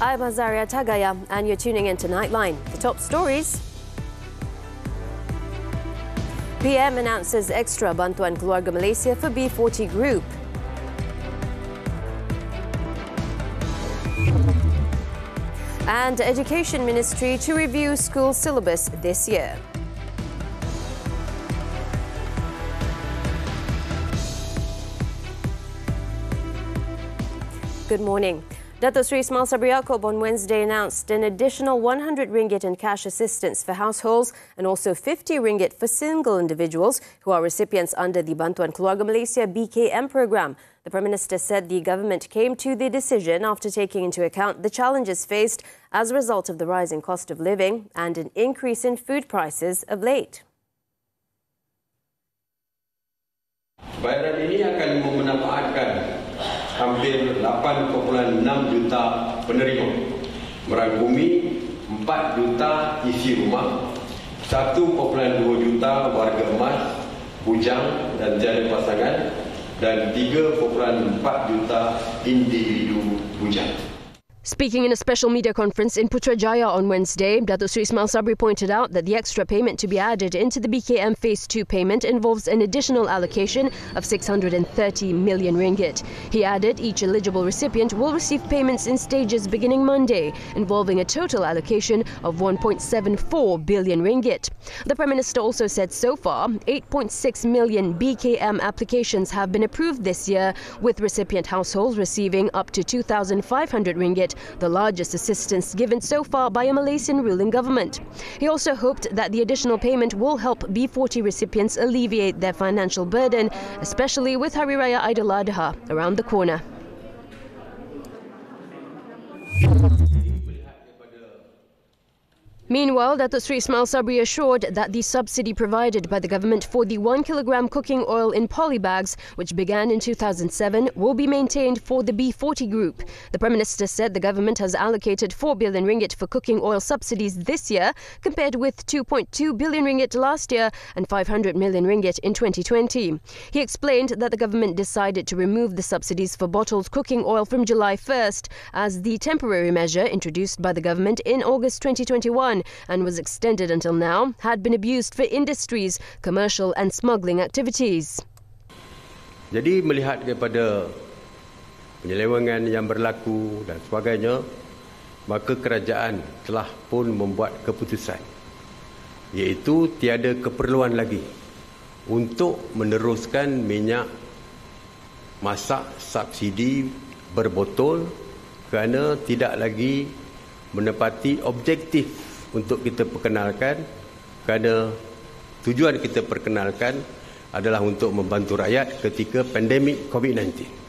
I'm Azaria Tagaya, and you're tuning in to Nightline. The top stories. PM announces extra bantuan keluarga Malaysia for B40 group. And Education Ministry to review school syllabus this year. Good morning. Datuk Seri Ismail Sabri Yaakob on Wednesday announced an additional 100 ringgit in cash assistance for households and also 50 ringgit for single individuals who are recipients under the Bantuan Keluarga Malaysia BKM program. The Prime Minister said the government came to the decision after taking into account the challenges faced as a result of the rising cost of living and an increase in food prices of late. Bayaran ini akan memanfaatkan hampir 8,6 juta penerima, merangkumi 4 juta isi rumah, 1,2 juta warga emas, bujang dan tiada pasangan, dan 3,4 juta individu bujang. Speaking in a special media conference in Putrajaya on Wednesday, Datuk Seri Ismail Sabri pointed out that the extra payment to be added into the BKM Phase 2 payment involves an additional allocation of 630 million ringgit. He added each eligible recipient will receive payments in stages beginning Monday, involving a total allocation of 1.74 billion ringgit. The Prime Minister also said so far, 8.6 million BKM applications have been approved this year, with recipient households receiving up to 2,500 ringgit, the largest assistance given so far by a Malaysian ruling government. He also hoped that the additional payment will help B40 recipients alleviate their financial burden, especially with Hari Raya Aidiladha around the corner. Meanwhile, Datuk Seri Ismail Sabri assured that the subsidy provided by the government for the 1 kilogram cooking oil in polybags, which began in 2007, will be maintained for the B40 group. The Prime Minister said the government has allocated 4 billion ringgit for cooking oil subsidies this year, compared with 2.2 billion ringgit last year and 500 million ringgit in 2020. He explained that the government decided to remove the subsidies for bottled cooking oil from July 1st as the temporary measure introduced by the government in August 2021 and was extended until now had been abused for industries, commercial and smuggling activities. Jadi melihat kepada penyelewengan yang berlaku dan sebagainya, maka kerajaan telah pun membuat keputusan, iaitu tiada keperluan lagi untuk meneruskan minyak masak subsidi berbotol kerana tidak lagi menepati objektif untuk kita perkenalkan, kerana tujuan kita perkenalkan adalah untuk membantu rakyat ketika pandemik COVID-19.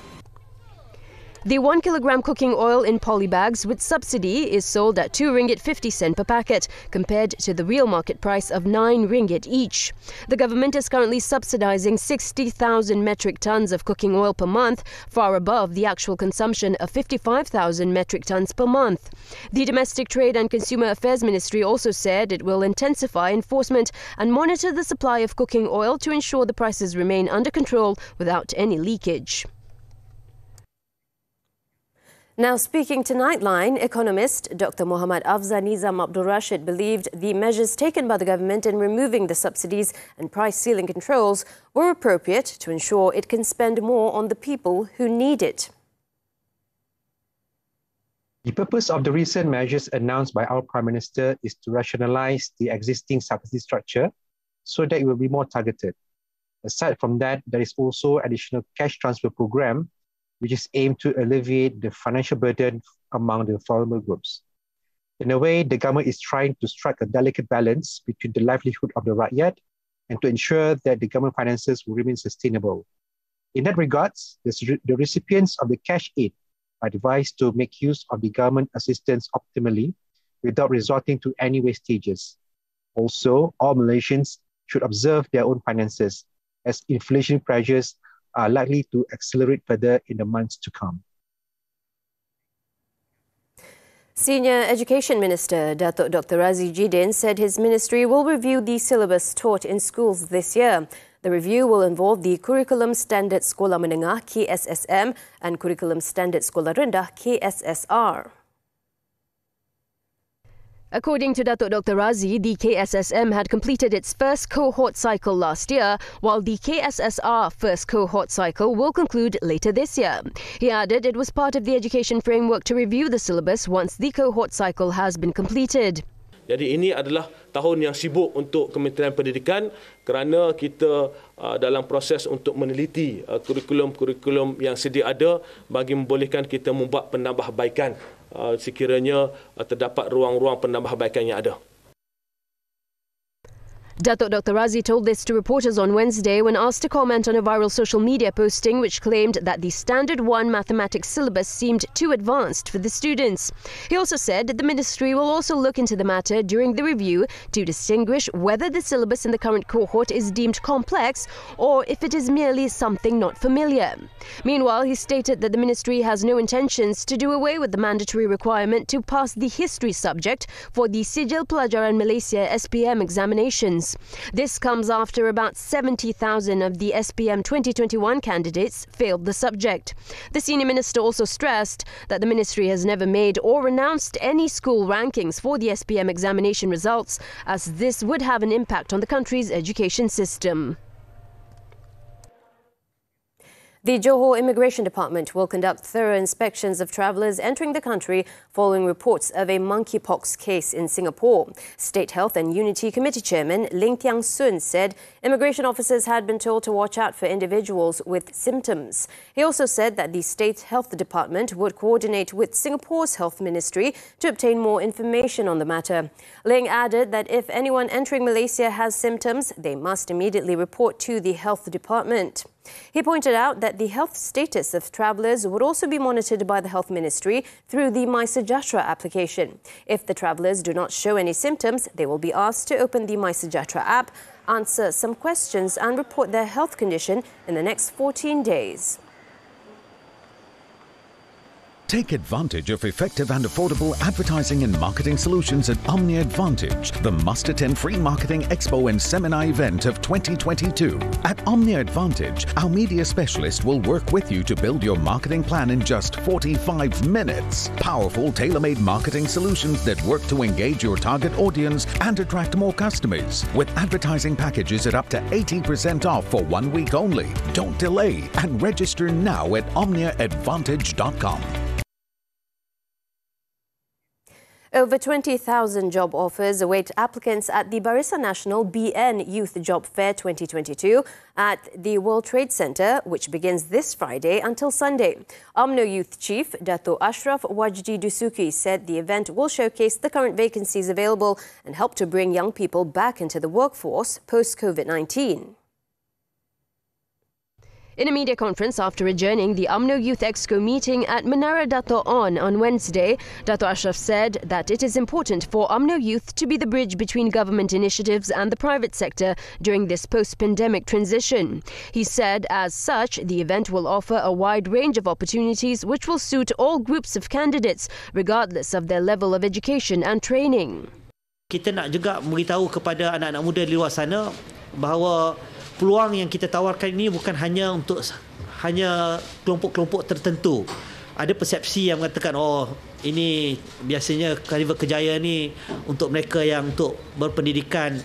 The 1 kilogram cooking oil in polybags with subsidy is sold at 2 ringgit 50 cent per packet, compared to the real market price of 9 ringgit each. The government is currently subsidizing 60,000 metric tons of cooking oil per month, far above the actual consumption of 55,000 metric tons per month. The Domestic Trade and Consumer Affairs Ministry also said it will intensify enforcement and monitor the supply of cooking oil to ensure the prices remain under control without any leakage. Now speaking to Nightline, Economist Dr. Muhammad Afzal Nizam Abdul Rashid believed the measures taken by the government in removing the subsidies and price ceiling controls were appropriate to ensure it can spend more on the people who need it. The purpose of the recent measures announced by our Prime Minister is to rationalise the existing subsidy structure so that it will be more targeted. Aside from that, there is also additional cash transfer program which is aimed to alleviate the financial burden among the vulnerable groups. In a way, the government is trying to strike a delicate balance between the livelihood of the rakyat and to ensure that the government finances will remain sustainable. In that regards, the recipients of the cash aid are advised to make use of the government assistance optimally without resorting to any wastages. Also, all Malaysians should observe their own finances, as inflation pressures are likely to accelerate further in the months to come. Senior Education Minister Datuk Dr. Razi Jidin said his ministry will review the syllabus taught in schools this year. The review will involve the Curriculum Standard Sekolah Menengah KSSM and Curriculum Standard Sekolah Rendah KSSR. According to Datuk Dr. Razi, the KSSM had completed its first cohort cycle last year, while the KSSR first cohort cycle will conclude later this year. He added it was part of the education framework to review the syllabus once the cohort cycle has been completed. Jadi ini adalah tahun yang sibuk untuk Kementerian Pendidikan kerana kita dalam proses untuk meneliti kurikulum-kurikulum yang sedia ada bagi membolehkan kita membuat penambahbaikan sekiranya terdapat ruang-ruang penambahbaikan yang ada. Datuk Dr. Razi told this to reporters on Wednesday when asked to comment on a viral social media posting which claimed that the Standard 1 mathematics syllabus seemed too advanced for the students. He also said that the ministry will also look into the matter during the review to distinguish whether the syllabus in the current cohort is deemed complex or if it is merely something not familiar. Meanwhile, he stated that the ministry has no intentions to do away with the mandatory requirement to pass the history subject for the Sijil Pelajaran Malaysia SPM examinations. This comes after about 70,000 of the SPM 2021 candidates failed the subject. The senior minister also stressed that the ministry has never made or announced any school rankings for the SPM examination results, as this would have an impact on the country's education system. The Johor Immigration Department will conduct thorough inspections of travellers entering the country following reports of a monkeypox case in Singapore. State Health and Unity Committee Chairman Ling Tiang Sun said immigration officers had been told to watch out for individuals with symptoms. He also said that the State Health Department would coordinate with Singapore's Health Ministry to obtain more information on the matter. Ling added that if anyone entering Malaysia has symptoms, they must immediately report to the Health Department. He pointed out that the health status of travellers would also be monitored by the Health Ministry through the My Sejahtera application. If the travellers do not show any symptoms, they will be asked to open the My Sejahtera app, answer some questions and report their health condition in the next 14 days. Take advantage of effective and affordable advertising and marketing solutions at Omni Advantage, the must-attend free marketing expo and seminar event of 2022. At Omni Advantage, our media specialist will work with you to build your marketing plan in just 45 minutes. Powerful, tailor-made marketing solutions that work to engage your target audience and attract more customers. With advertising packages at up to 80% off for 1 week only. Don't delay and register now at omniaadvantage.com. Over 20,000 job offers await applicants at the Barisan Nasional BN Youth Job Fair 2022 at the World Trade Center, which begins this Friday until Sunday. UMNO Youth Chief Dato' Ashraf Wajdi Dusuki said the event will showcase the current vacancies available and help to bring young people back into the workforce post-COVID-19. In a media conference after adjourning the UMNO Youth Exco meeting at Menara Dato' on Wednesday, Dato' Ashraf said that it is important for UMNO Youth to be the bridge between government initiatives and the private sector during this post-pandemic transition. He said, as such, the event will offer a wide range of opportunities which will suit all groups of candidates, regardless of their level of education and training. Kita nak juga beritahu kepada anak-anak muda di luar sana bahawa peluang yang kita tawarkan ini bukan hanya untuk hanya kelompok-kelompok tertentu. Ada persepsi yang mengatakan, oh, ini biasanya kaliber kerjaya ni untuk mereka yang untuk berpendidikan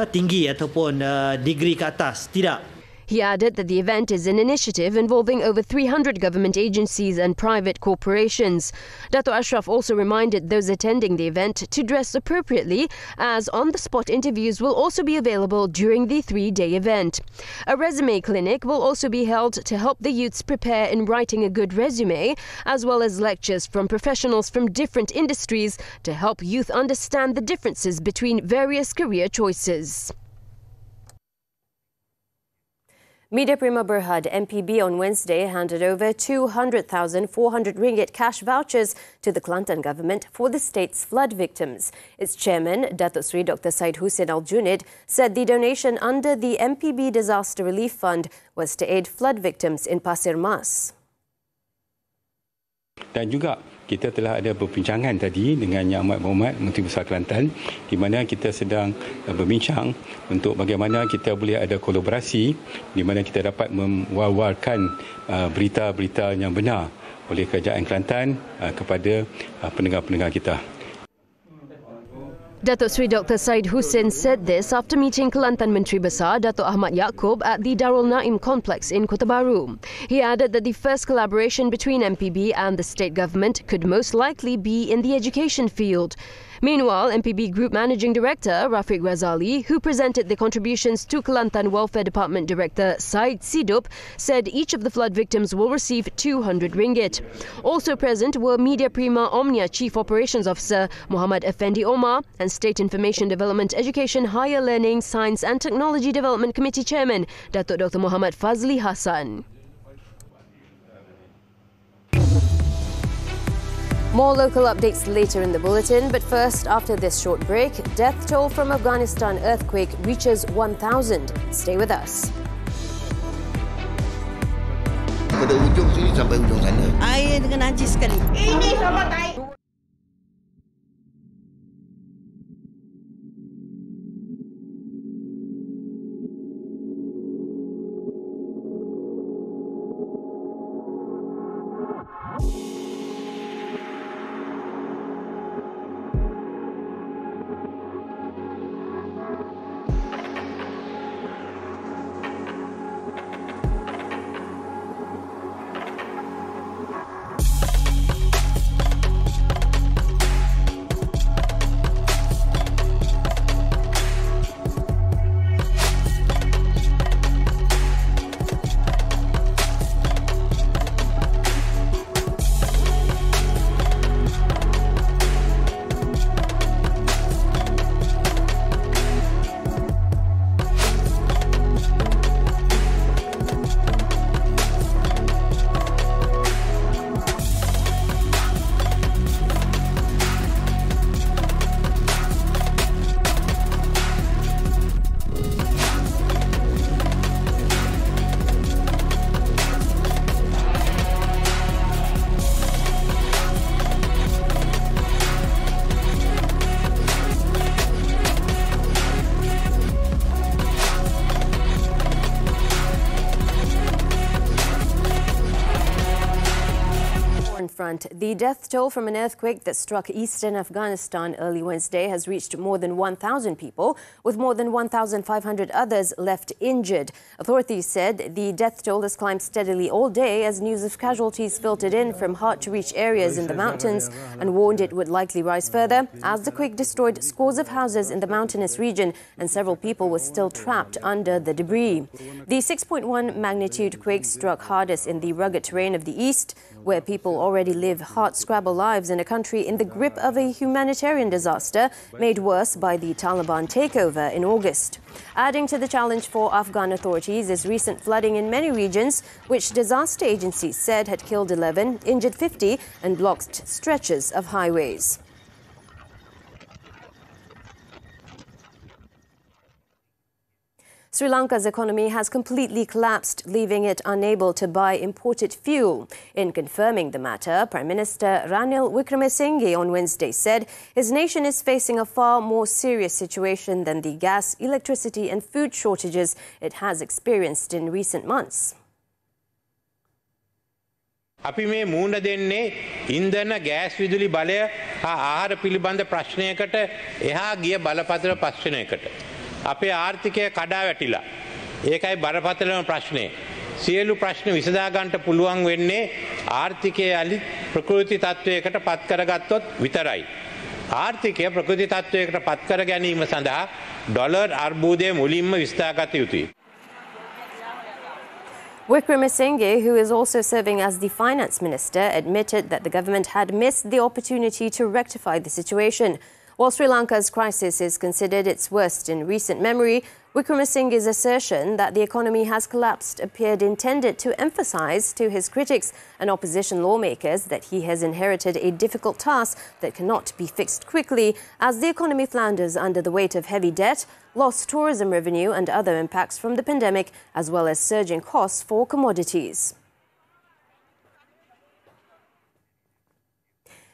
tinggi ataupun degree ke atas. Tidak. He added that the event is an initiative involving over 300 government agencies and private corporations. Dato' Ashraf also reminded those attending the event to dress appropriately, as on-the-spot interviews will also be available during the 3-day event. A resume clinic will also be held to help the youths prepare in writing a good resume, as well as lectures from professionals from different industries to help youth understand the differences between various career choices. Media Prima Berhad MPB on Wednesday handed over 200,400 ringgit cash vouchers to the Kelantan government for the state's flood victims. Its chairman, Datuk Seri Dr. Syed Hussein Al-Junid, said the donation under the MPB Disaster Relief Fund was to aid flood victims in Pasir Mas. Dan juga kita telah ada perbincangan tadi dengan Yang Amat Berhormat Menteri Besar Kelantan, di mana kita sedang berbincang untuk bagaimana kita boleh ada kolaborasi di mana kita dapat mewawarkan berita-berita yang benar oleh Kerajaan Kelantan kepada pendengar-pendengar kita. Datuk Seri Dr. Syed Hussein said this after meeting Kelantan Menteri Besar Datuk Ahmad Yaakob at the Darul Naim complex in Kota Baru. He added that the first collaboration between MPB and the state government could most likely be in the education field. Meanwhile, MPB Group Managing Director Rafiq Razali, who presented the contributions to Kelantan Welfare Department Director Said Sidup, said each of the flood victims will receive 200 ringgit. Also present were Media Prima Omnia Chief Operations Officer Muhammad Effendi Omar and State Information Development Education Higher Learning Science and Technology Development Committee Chairman Datuk Dr. Muhammad Fazli Hassan. More local updates later in the bulletin, but first, after this short break, death toll from Afghanistan earthquake reaches 1,000. Stay with us. Pada ujung sini sampai ujung sana. Air dengan najis sekali. Ini sahabat air. The death toll from an earthquake that struck eastern Afghanistan early Wednesday has reached more than 1,000 people, with more than 1,500 others left injured. Authorities said the death toll has climbed steadily all day as news of casualties filtered in from hard-to-reach areas in the mountains and warned it would likely rise further as the quake destroyed scores of houses in the mountainous region and several people were still trapped under the debris. The 6.1 magnitude quake struck hardest in the rugged terrain of the east, where people already live hard-scrabble lives in a country in the grip of a humanitarian disaster made worse by the Taliban takeover in August. Adding to the challenge for Afghan authorities is recent flooding in many regions, which disaster agencies said had killed 11, injured 50 and blocked stretches of highways. Sri Lanka's economy has completely collapsed, leaving it unable to buy imported fuel. In confirming the matter, Prime Minister Ranil Wickremesinghe on Wednesday said his nation is facing a far more serious situation than the gas, electricity and food shortages it has experienced in recent months. අපි මේ මූණ දෙන්නේ ඉන්ධන gas විදුලි බලය හා ආහාර පිළිබඳ ප්‍රශ්නයකට එහා ගිය බලපත්‍ර ප්‍රශ්නයකට. අපේ ආර්ථිකය කඩා වැටිලා. ඒකයි බරපතලම ප්‍රශ්නේ. සියලු ප්‍රශ්න විසඳා ගන්නට පුළුවන් වෙන්නේ ආර්ථිකය යලි ප්‍රකෘති තත්වයකට පත් කරගත්තොත් විතරයි. ආර්ථිකය ප්‍රකෘති තත්වයකට පත් කර ගැනීම සඳහා ඩොලර් අර්බුදය මුලින්ම විසඳාගත යුතුයි. Wickremesinghe, who is also serving as the finance minister, admitted that the government had missed the opportunity to rectify the situation. While Sri Lanka's crisis is considered its worst in recent memory, Wickremesinghe's assertion that the economy has collapsed appeared intended to emphasize to his critics and opposition lawmakers that he has inherited a difficult task that cannot be fixed quickly as the economy flounders under the weight of heavy debt, lost tourism revenue and other impacts from the pandemic, as well as surging costs for commodities.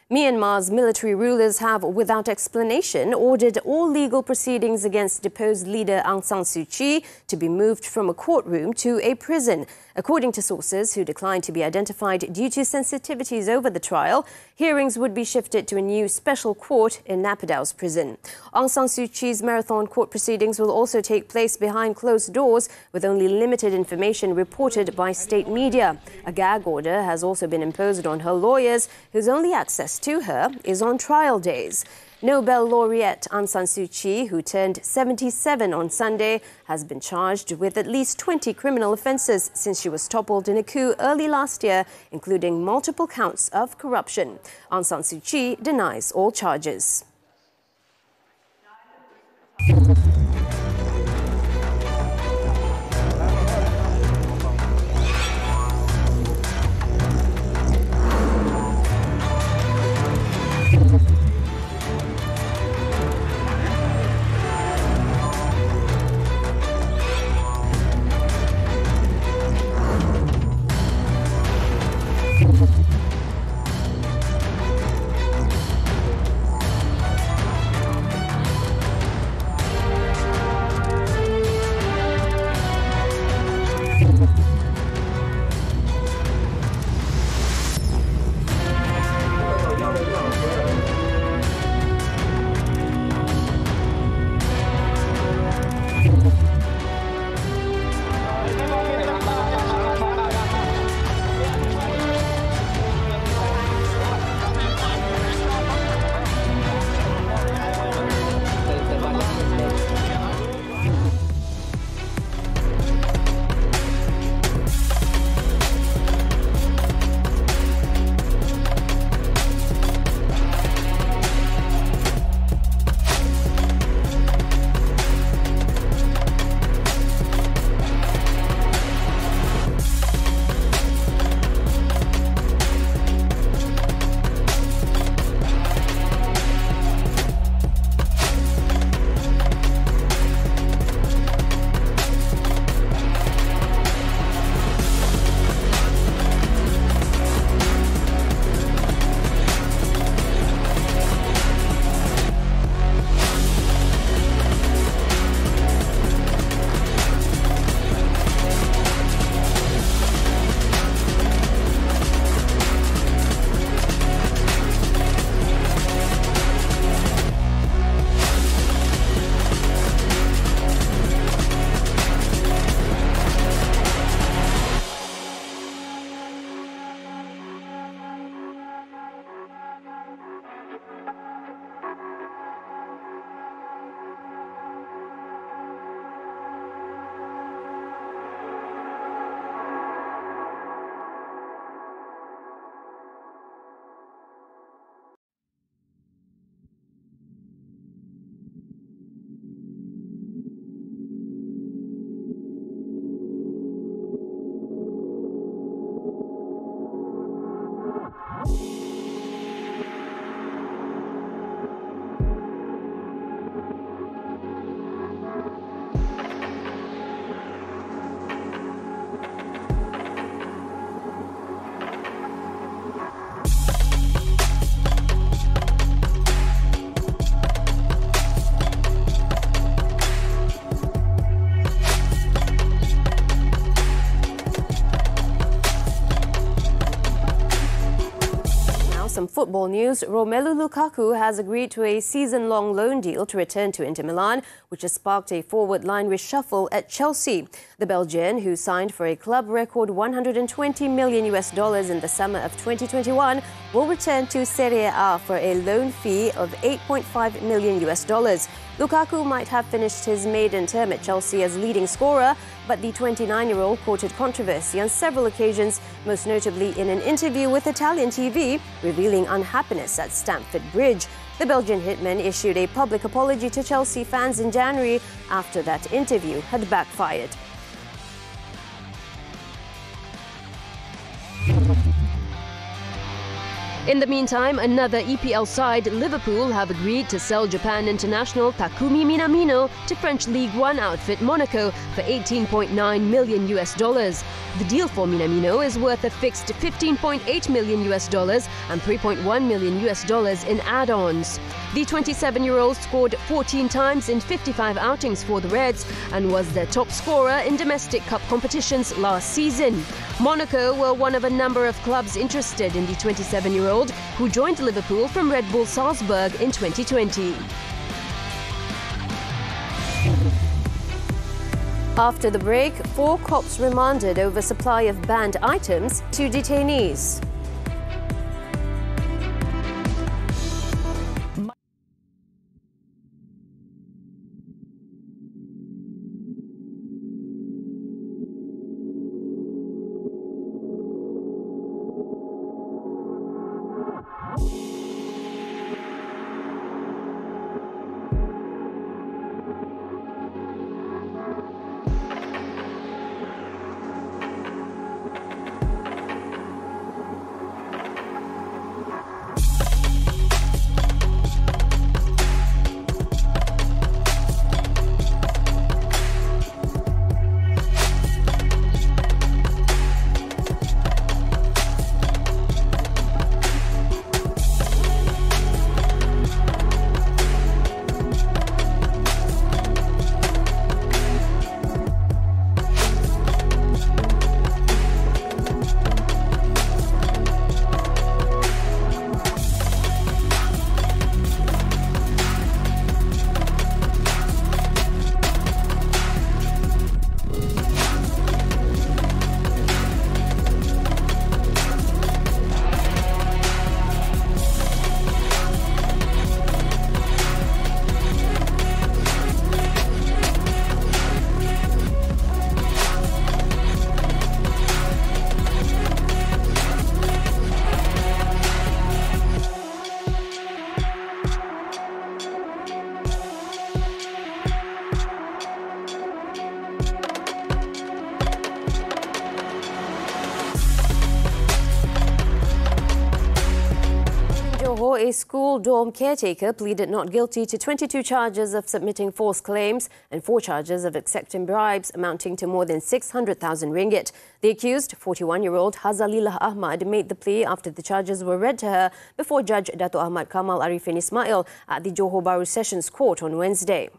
Myanmar's military rulers have, without explanation, ordered all legal proceedings against deposed leader Aung San Suu Kyi to be moved from a courtroom to a prison. According to sources who declined to be identified due to sensitivities over the trial, hearings would be shifted to a new special court in Naypyiddaw's prison. Aung San Suu Kyi's marathon court proceedings will also take place behind closed doors, with only limited information reported by state media. A gag order has also been imposed on her lawyers, whose only access to her is on trial days. Nobel laureate Aung San Suu Kyi, who turned 77 on Sunday, has been charged with at least 20 criminal offences since she was toppled in a coup early last year, including multiple counts of corruption. Aung San Suu Kyi denies all charges. Some football news. Romelu Lukaku has agreed to a season-long loan deal to return to Inter Milan, which has sparked a forward line reshuffle at Chelsea. The Belgian, who signed for a club record $120 million in the summer of 2021, will return to Serie A for a loan fee of $8.5 million. Lukaku might have finished his maiden term at Chelsea as leading scorer, but the 29-year-old courted controversy on several occasions, most notably in an interview with Italian TV, revealing unhappiness at Stamford Bridge. The Belgian hitman issued a public apology to Chelsea fans in January after that interview had backfired. In the meantime, another EPL side, Liverpool, have agreed to sell Japan international Takumi Minamino to French League One outfit Monaco for $18.9 million. The deal for Minamino is worth a fixed $15.8 million and $3.1 million in add-ons. The 27-year-old scored 14 times in 55 outings for the Reds and was their top scorer in domestic cup competitions last season. Monaco were one of a number of clubs interested in the 27-year-old, who joined Liverpool from Red Bull Salzburg in 2020. After the break, 4 cops remanded over supply of banned items to detainees. A school dorm caretaker pleaded not guilty to 22 charges of submitting false claims and 4 charges of accepting bribes amounting to more than 600,000 ringgit. The accused, 41-year-old Hazalillah Ahmad, made the plea after the charges were read to her before Judge Dato' Ahmad Kamal Arifin Ismail at the Johor Bahru Sessions Court on Wednesday.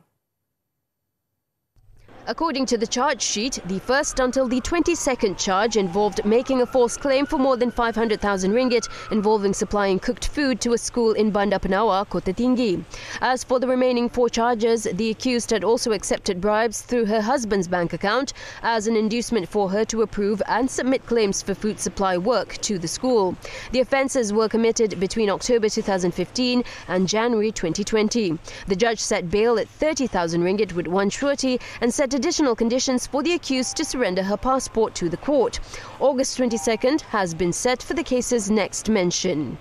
According to the charge sheet, the first until the 22nd charge involved making a false claim for more than 500,000 ringgit involving supplying cooked food to a school in Bandar Penawa, Kota Tinggi. As for the remaining 4 charges, the accused had also accepted bribes through her husband's bank account as an inducement for her to approve and submit claims for food supply work to the school. The offences were committed between October 2015 and January 2020. The judge set bail at 30,000 ringgit with 1 surety and set additional conditions for the accused to surrender her passport to the court. August 22nd has been set for the cases next mentioned.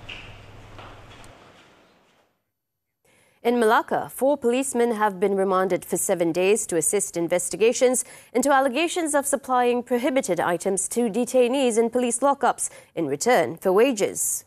In Malacca, 4 policemen have been remanded for 7 days to assist investigations into allegations of supplying prohibited items to detainees in police lockups in return for wages.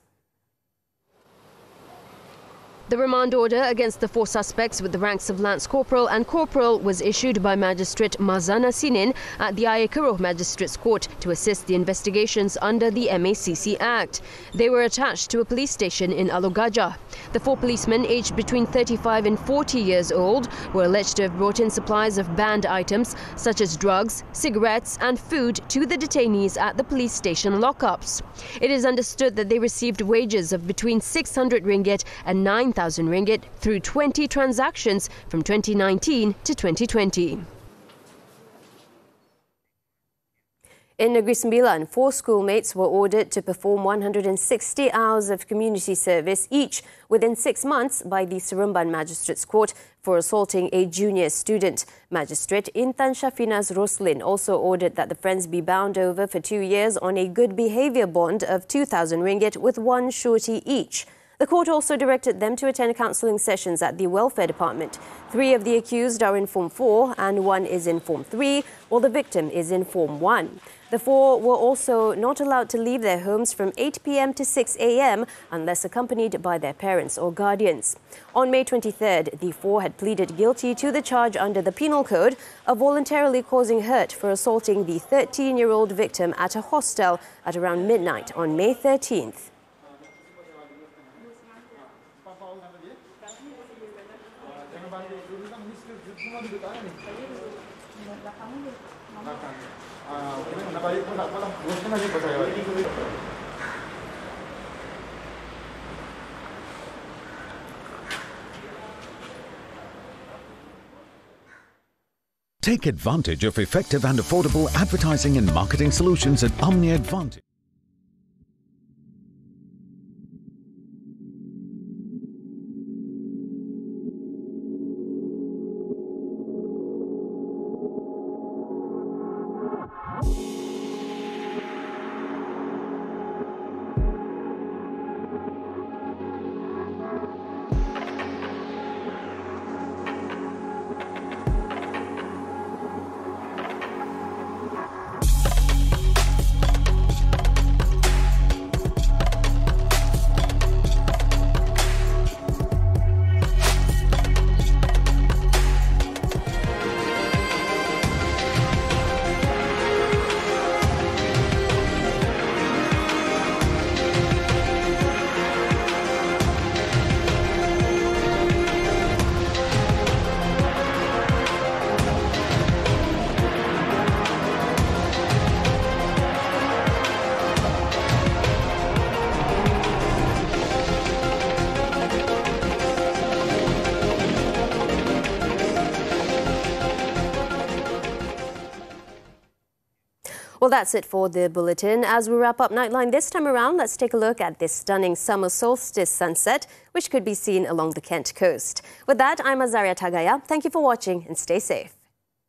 The remand order against the 4 suspects with the ranks of Lance Corporal and Corporal was issued by Magistrate Mazana Sinin at the Ayer Keroh Magistrates Court to assist the investigations under the MACC Act. They were attached to a police station in Alor Gajah. The 4 policemen, aged between 35 and 40 years old, were alleged to have brought in supplies of banned items such as drugs, cigarettes and food to the detainees at the police station lockups. It is understood that they received wages of between 600 ringgit and 9,000 ringgit through 20 transactions from 2019 to 2020. In Negeri Sembilan, 4 schoolmates were ordered to perform 160 hours of community service each within 6 months by the Seremban Magistrates Court for assaulting a junior student. Magistrate Intan Shafinaz Roslin also ordered that the friends be bound over for 2 years on a good behaviour bond of 2,000 ringgit with 1 surety each. The court also directed them to attend counselling sessions at the Welfare Department. 3 of the accused are in Form 4 and 1 is in Form 3, while the victim is in Form 1. The four were also not allowed to leave their homes from 8 p.m. to 6 a.m. unless accompanied by their parents or guardians. On May 23rd, the four had pleaded guilty to the charge under the Penal Code of voluntarily causing hurt for assaulting the 13-year-old victim at a hostel at around midnight on May 13th. Take advantage of effective and affordable advertising and marketing solutions at Advantage. Well, that's it for the Bulletin. As we wrap up Nightline this time around, let's take a look at this stunning summer solstice sunset, which could be seen along the Kent coast. With that, I'm Azaria Tagaya. Thank you for watching and stay safe.